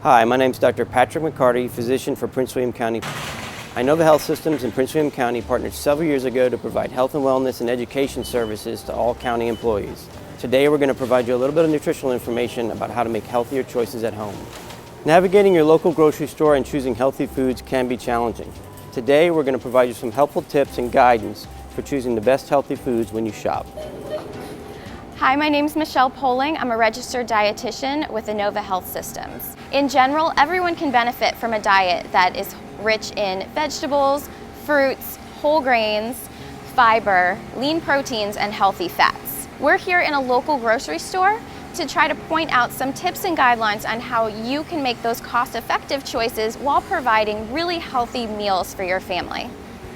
Hi, my name is Dr. Patrick McCarty, physician for Prince William County. Inova Health Systems in Prince William County partnered several years ago to provide health and wellness and education services to all county employees. Today we're going to provide you a little bit of nutritional information about how to make healthier choices at home. Navigating your local grocery store and choosing healthy foods can be challenging. Today we're going to provide you some helpful tips and guidance for choosing the best healthy foods when you shop. Hi, my name is Michelle Poling. I'm a registered dietitian with Inova Health Systems. In general, everyone can benefit from a diet that is rich in vegetables, fruits, whole grains, fiber, lean proteins, and healthy fats. We're here in a local grocery store to try to point out some tips and guidelines on how you can make those cost-effective choices while providing really healthy meals for your family.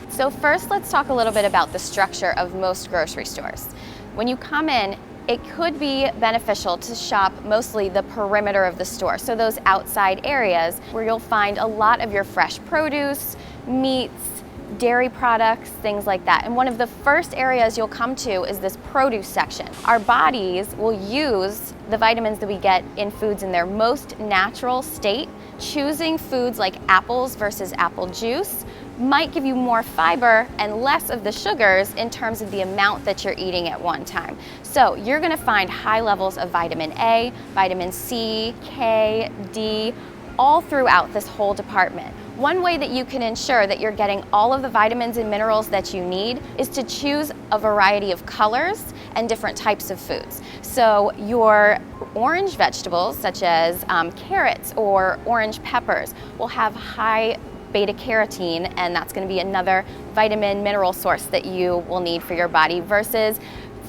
So first, let's talk a little bit about the structure of most grocery stores. When you come in, it could be beneficial to shop mostly the perimeter of the store, so those outside areas where you'll find a lot of your fresh produce, meats, dairy products, things like that. And one of the first areas you'll come to is this produce section. Our bodies will use the vitamins that we get in foods in their most natural state. Choosing foods like apples versus apple juice might give you more fiber and less of the sugars in terms of the amount that you're eating at one time. So you're gonna find high levels of vitamin A, vitamin C, K, D, all throughout this whole department. One way that you can ensure that you're getting all of the vitamins and minerals that you need is to choose a variety of colors and different types of foods. So your orange vegetables, such as carrots or orange peppers, will have high beta carotene, and that's going to be another vitamin mineral source that you will need for your body, versus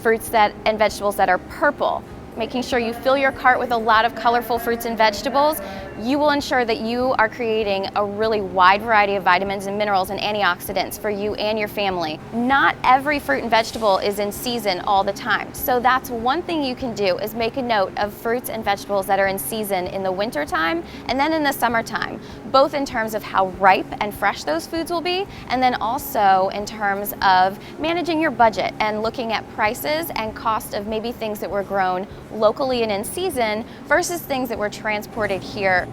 fruits and vegetables that are purple. Making sure you fill your cart with a lot of colorful fruits and vegetables, you will ensure that you are creating a really wide variety of vitamins and minerals and antioxidants for you and your family. Not every fruit and vegetable is in season all the time. So that's one thing you can do, is make a note of fruits and vegetables that are in season in the winter time and then in the summertime, both in terms of how ripe and fresh those foods will be, and then also in terms of managing your budget and looking at prices and cost of maybe things that were grown locally and in season versus things that were transported here.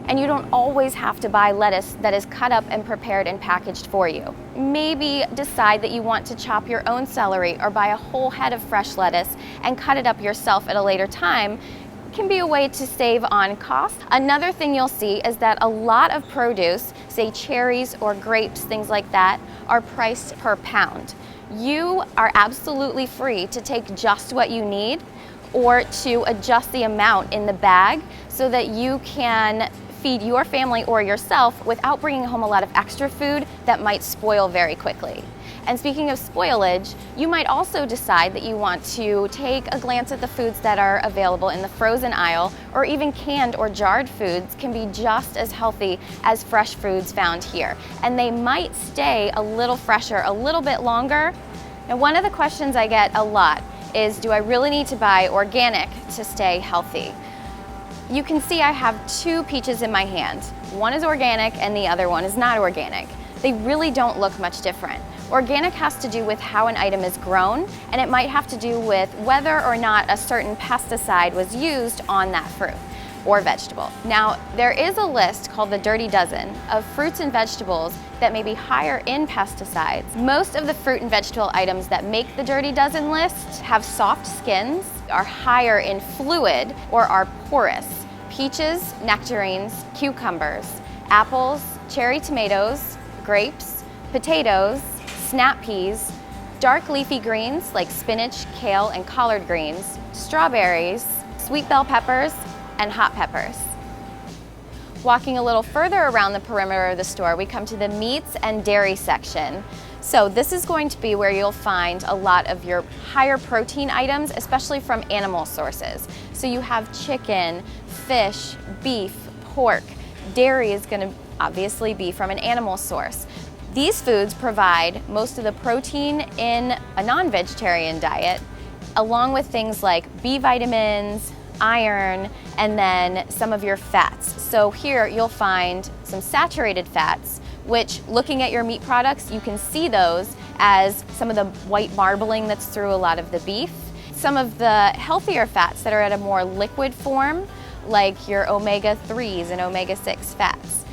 And you don't always have to buy lettuce that is cut up and prepared and packaged for you. Maybe decide that you want to chop your own celery or buy a whole head of fresh lettuce and cut it up yourself at a later time. Can be a way to save on cost. Another thing you'll see is that a lot of produce, say cherries or grapes, things like that, are priced per pound. You are absolutely free to take just what you need or to adjust the amount in the bag so that you can feed your family or yourself without bringing home a lot of extra food that might spoil very quickly. And speaking of spoilage, you might also decide that you want to take a glance at the foods that are available in the frozen aisle, or even canned or jarred foods can be just as healthy as fresh foods found here. And they might stay a little fresher, a little bit longer. Now, one of the questions I get a lot is, do I really need to buy organic to stay healthy? You can see I have two peaches in my hand. One is organic and the other one is not organic. They really don't look much different. Organic has to do with how an item is grown, and it might have to do with whether or not a certain pesticide was used on that fruit or vegetable. Now, there is a list called the Dirty Dozen of fruits and vegetables that may be higher in pesticides. Most of the fruit and vegetable items that make the Dirty Dozen list have soft skins, are higher in fluid, or are porous. Peaches, nectarines, cucumbers, apples, cherry tomatoes, grapes, potatoes, snap peas, dark leafy greens like spinach, kale, and collard greens, strawberries, sweet bell peppers, and hot peppers. Walking a little further around the perimeter of the store, we come to the meats and dairy section. So this is going to be where you'll find a lot of your higher protein items, especially from animal sources. So you have chicken, fish, beef, pork. Dairy is going to obviously be from an animal source. These foods provide most of the protein in a non-vegetarian diet, along with things like B vitamins, iron, and then some of your fats. So here you'll find some saturated fats, which, looking at your meat products, you can see those as some of the white marbling that's through a lot of the beef. Some of the healthier fats that are at a more liquid form, like your omega-3s and omega-6 fats,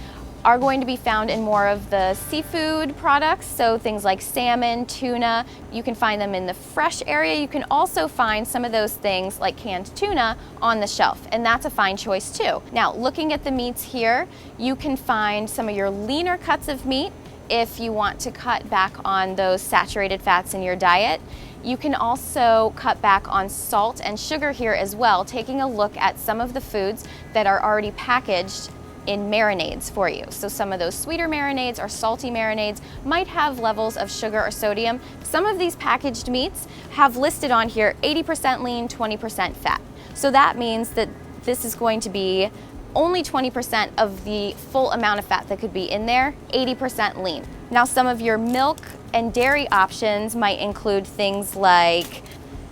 are going to be found in more of the seafood products, so things like salmon, tuna. You can find them in the fresh area. You can also find some of those things like canned tuna on the shelf, and that's a fine choice too. Now, looking at the meats here, you can find some of your leaner cuts of meat if you want to cut back on those saturated fats in your diet. You can also cut back on salt and sugar here as well, taking a look at some of the foods that are already packaged in marinades for you. So some of those sweeter marinades or salty marinades might have levels of sugar or sodium. Some of these packaged meats have listed on here 80% lean, 20% fat. So that means that this is going to be only 20% of the full amount of fat that could be in there, 80% lean. Now, some of your milk and dairy options might include things like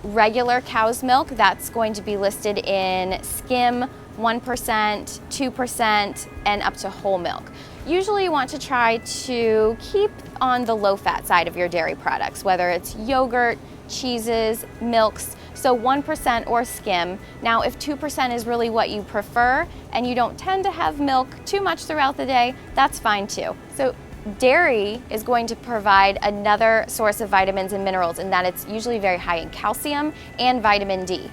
regular cow's milk. That's going to be listed in skim, 1%, 2%, and up to whole milk. Usually you want to try to keep on the low-fat side of your dairy products, whether it's yogurt, cheeses, milks, so 1% or skim. Now, if 2% is really what you prefer and you don't tend to have milk too much throughout the day, that's fine too. So dairy is going to provide another source of vitamins and minerals in that it's usually very high in calcium and vitamin D.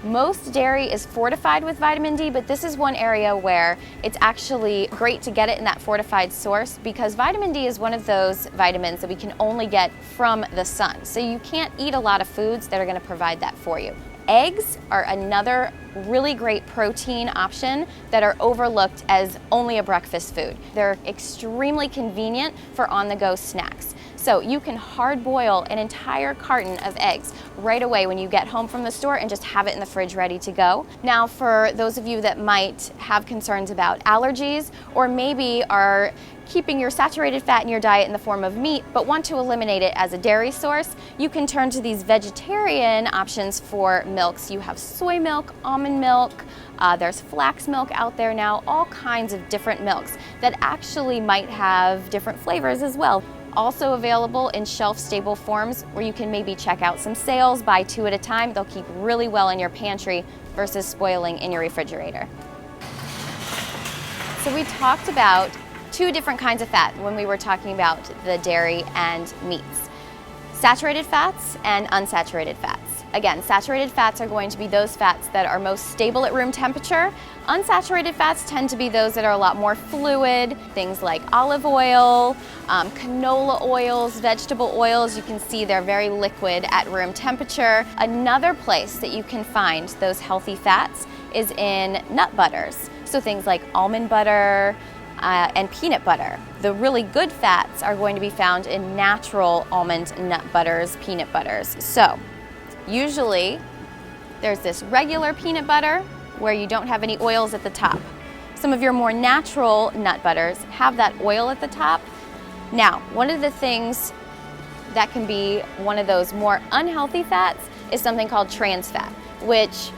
Most dairy is fortified with vitamin D, but this is one area where it's actually great to get it in that fortified source because vitamin D is one of those vitamins that we can only get from the sun. So you can't eat a lot of foods that are going to provide that for you. Eggs are another really great protein option that are overlooked as only a breakfast food. They're extremely convenient for on-the-go snacks. So you can hard boil an entire carton of eggs right away when you get home from the store and just have it in the fridge ready to go. Now, for those of you that might have concerns about allergies or maybe are keeping your saturated fat in your diet in the form of meat but want to eliminate it as a dairy source, you can turn to these vegetarian options for milks. You have soy milk, almond milk, there's flax milk out there now, all kinds of different milks that actually might have different flavors as well. Also available in shelf-stable forms where you can maybe check out some sales, buy 2 at a time. They'll keep really well in your pantry versus spoiling in your refrigerator. So we talked about 2 different kinds of fat when we were talking about the dairy and meats. Saturated fats and unsaturated fats. Again, saturated fats are going to be those fats that are most stable at room temperature. Unsaturated fats tend to be those that are a lot more fluid, things like olive oil, canola oils, vegetable oils. You can see they're very liquid at room temperature. Another place that you can find those healthy fats is in nut butters. So things like almond butter, and peanut butter. The really good fats are going to be found in natural almond nut butters, peanut butters. So usually there's this regular peanut butter where you don't have any oils at the top. Some of your more natural nut butters have that oil at the top. Now, one of the things that can be one of those more unhealthy fats is something called trans fat, which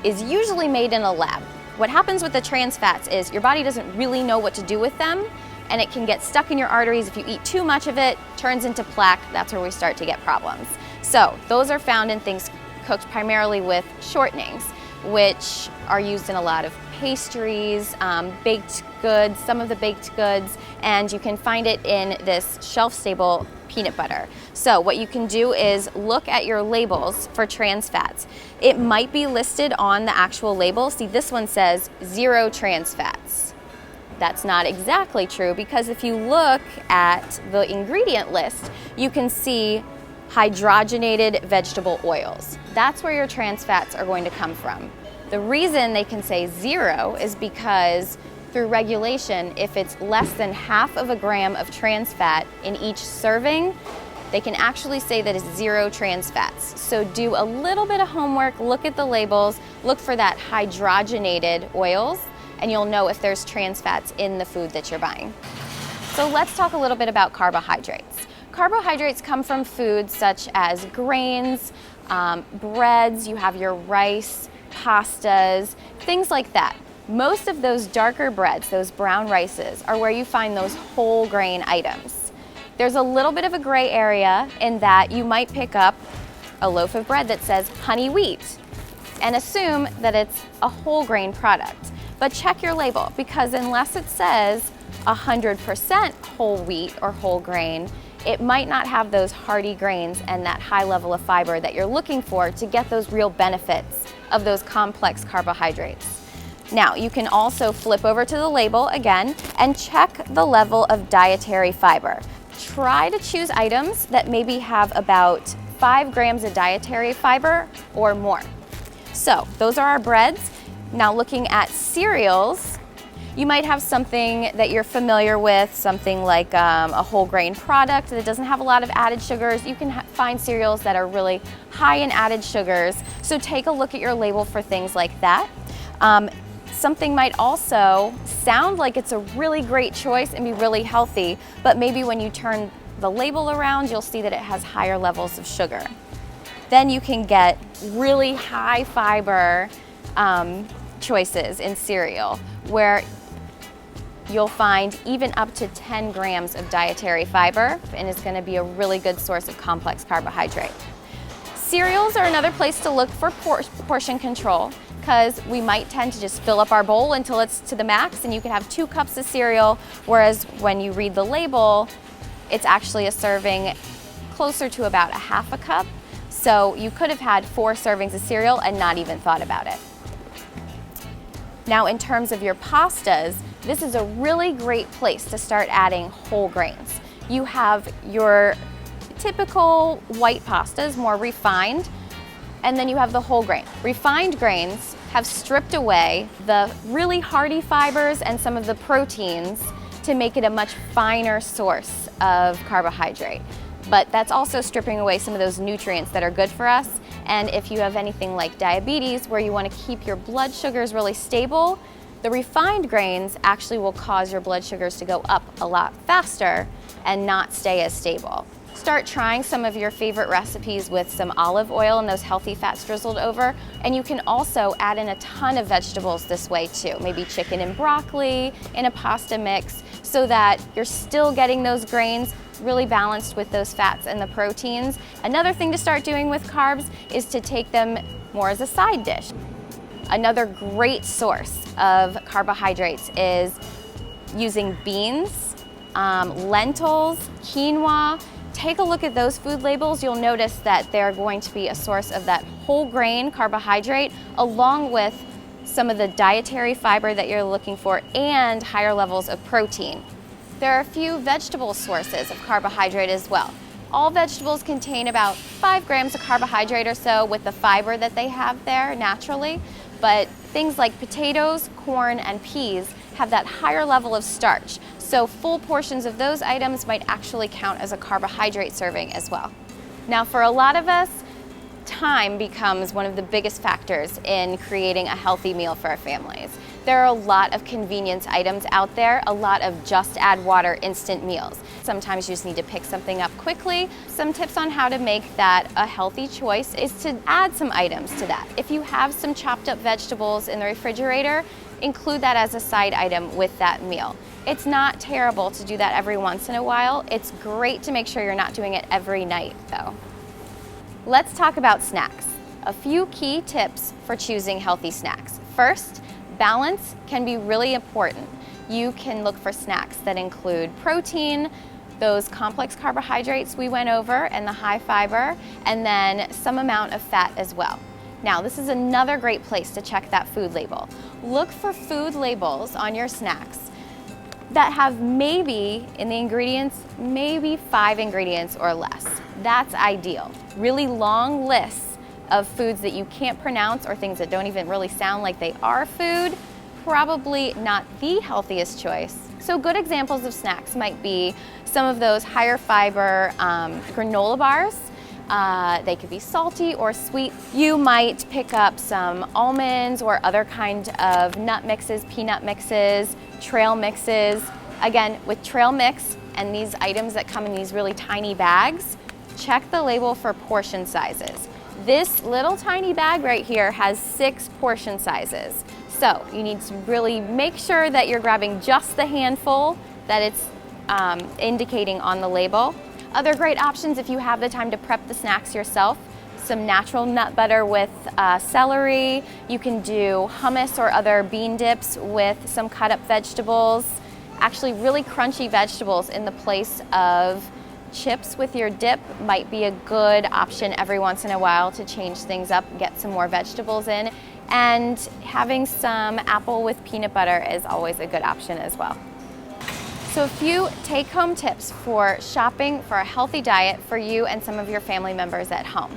is usually made in a lab. What happens with the trans fats is your body doesn't really know what to do with them, and it can get stuck in your arteries. If you eat too much of it, turns into plaque. That's where we start to get problems. So those are found in things cooked primarily with shortenings, which are used in a lot of pastries, baked goods, some of the baked goods, and you can find it in this shelf-stable peanut butter. So what you can do is look at your labels for trans fats. It might be listed on the actual label. See, this one says 0 trans fats. That's not exactly true because if you look at the ingredient list, you can see hydrogenated vegetable oils. That's where your trans fats are going to come from. The reason they can say 0 is because through regulation, if it's less than half of a gram of trans fat in each serving, they can actually say that it's 0 trans fats. So do a little bit of homework, look at the labels, look for that hydrogenated oils, and you'll know if there's trans fats in the food that you're buying. So let's talk a little bit about carbohydrates. Carbohydrates come from foods such as grains, breads, you have your rice, pastas, things like that. Most of those darker breads, those brown rices, are where you find those whole grain items. There's a little bit of a gray area in that you might pick up a loaf of bread that says honey wheat. and assume that it's a whole grain product. But check your label, because unless it says 100% whole wheat or whole grain, it might not have those hearty grains and that high level of fiber that you're looking for to get those real benefits of those complex carbohydrates. Now, you can also flip over to the label again and check the level of dietary fiber. Try to choose items that maybe have about 5 grams of dietary fiber or more. So those are our breads. Now looking at cereals, you might have something that you're familiar with, something like a whole grain product that doesn't have a lot of added sugars. You can find cereals that are really high in added sugars. So take a look at your label for things like that. Something might also sound like it's a really great choice and be really healthy, but maybe when you turn the label around, you'll see that it has higher levels of sugar. Then you can get really high fiber choices in cereal, where you'll find even up to 10 grams of dietary fiber, and it's going to be a really good source of complex carbohydrate. Cereals are another place to look for portion control, because we might tend to just fill up our bowl until it's to the max, and you can have 2 cups of cereal, whereas when you read the label, it's actually a serving closer to about a half a cup. So you could have had 4 servings of cereal and not even thought about it. Now, in terms of your pastas, this is a really great place to start adding whole grains. You have your typical white pastas, more refined, and then you have the whole grain. Refined grains have stripped away the really hearty fibers and some of the proteins to make it a much finer source of carbohydrate. But that's also stripping away some of those nutrients that are good for us. And if you have anything like diabetes, where you want to keep your blood sugars really stable, the refined grains actually will cause your blood sugars to go up a lot faster and not stay as stable. Start trying some of your favorite recipes with some olive oil and those healthy fats drizzled over. And you can also add in a ton of vegetables this way too. Maybe chicken and broccoli in a pasta mix, so that you're still getting those grains really balanced with those fats and the proteins. Another thing to start doing with carbs is to take them more as a side dish. Another great source of carbohydrates is using beans, lentils, quinoa. Take a look at those food labels. You'll notice that they're going to be a source of that whole grain carbohydrate, along with some of the dietary fiber that you're looking for and higher levels of protein. There are a few vegetable sources of carbohydrate as well. All vegetables contain about 5 grams of carbohydrate or so with the fiber that they have there naturally, but things like potatoes, corn, and peas have that higher level of starch. So full portions of those items might actually count as a carbohydrate serving as well. Now, for a lot of us, time becomes one of the biggest factors in creating a healthy meal for our families. There are a lot of convenience items out there, a lot of just add water instant meals. Sometimes you just need to pick something up quickly. Some tips on how to make that a healthy choice is to add some items to that. If you have some chopped up vegetables in the refrigerator, include that as a side item with that meal. It's not terrible to do that every once in a while. It's great to make sure you're not doing it every night though. Let's talk about snacks. A few key tips for choosing healthy snacks. First, balance can be really important. You can look for snacks that include protein, those complex carbohydrates we went over, and the high fiber, and then some amount of fat as well. Now, this is another great place to check that food label. Look for food labels on your snacks that have maybe, in the ingredients, maybe 5 ingredients or less. That's ideal. Really long lists of foods that you can't pronounce or things that don't even really sound like they are food, probably not the healthiest choice. So good examples of snacks might be some of those higher fiber granola bars. They could be salty or sweet. You might pick up some almonds or other kind of nut mixes, peanut mixes, trail mixes. Again, with trail mix and these items that come in these really tiny bags, check the label for portion sizes. This little tiny bag right here has 6 portion sizes. So you need to really make sure that you're grabbing just the handful that it's indicating on the label. Other great options if you have the time to prep the snacks yourself. some natural nut butter with celery. You can do hummus or other bean dips with some cut up vegetables. Actually, really crunchy vegetables in the place of chips with your dip might be a good option every once in a while to change things up, get some more vegetables in. And having some apple with peanut butter is always a good option as well. So a few take-home tips for shopping for a healthy diet for you and some of your family members at home.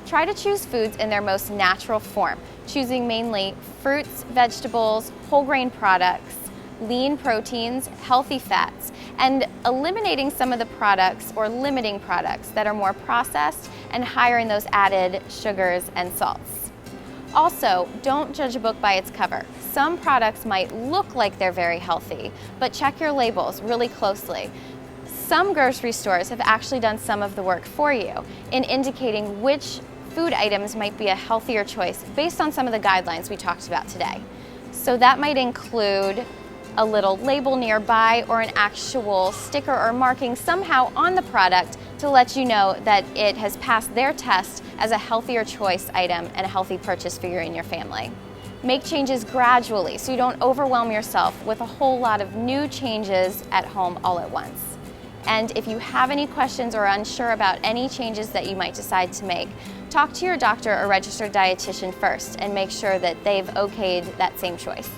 Try to choose foods in their most natural form, choosing mainly fruits, vegetables, whole grain products, lean proteins, healthy fats, and eliminating some of the products or limiting products that are more processed and higher in those added sugars and salts. Also, don't judge a book by its cover. Some products might look like they're very healthy, but check your labels really closely. Some grocery stores have actually done some of the work for you in indicating which food items might be a healthier choice based on some of the guidelines we talked about today. So that might include a little label nearby or an actual sticker or marking somehow on the product to let you know that it has passed their test as a healthier choice item and a healthy purchase for you and your family. Make changes gradually so you don't overwhelm yourself with a whole lot of new changes at home all at once. And if you have any questions or are unsure about any changes that you might decide to make, talk to your doctor or registered dietitian first and make sure that they've okayed that same choice.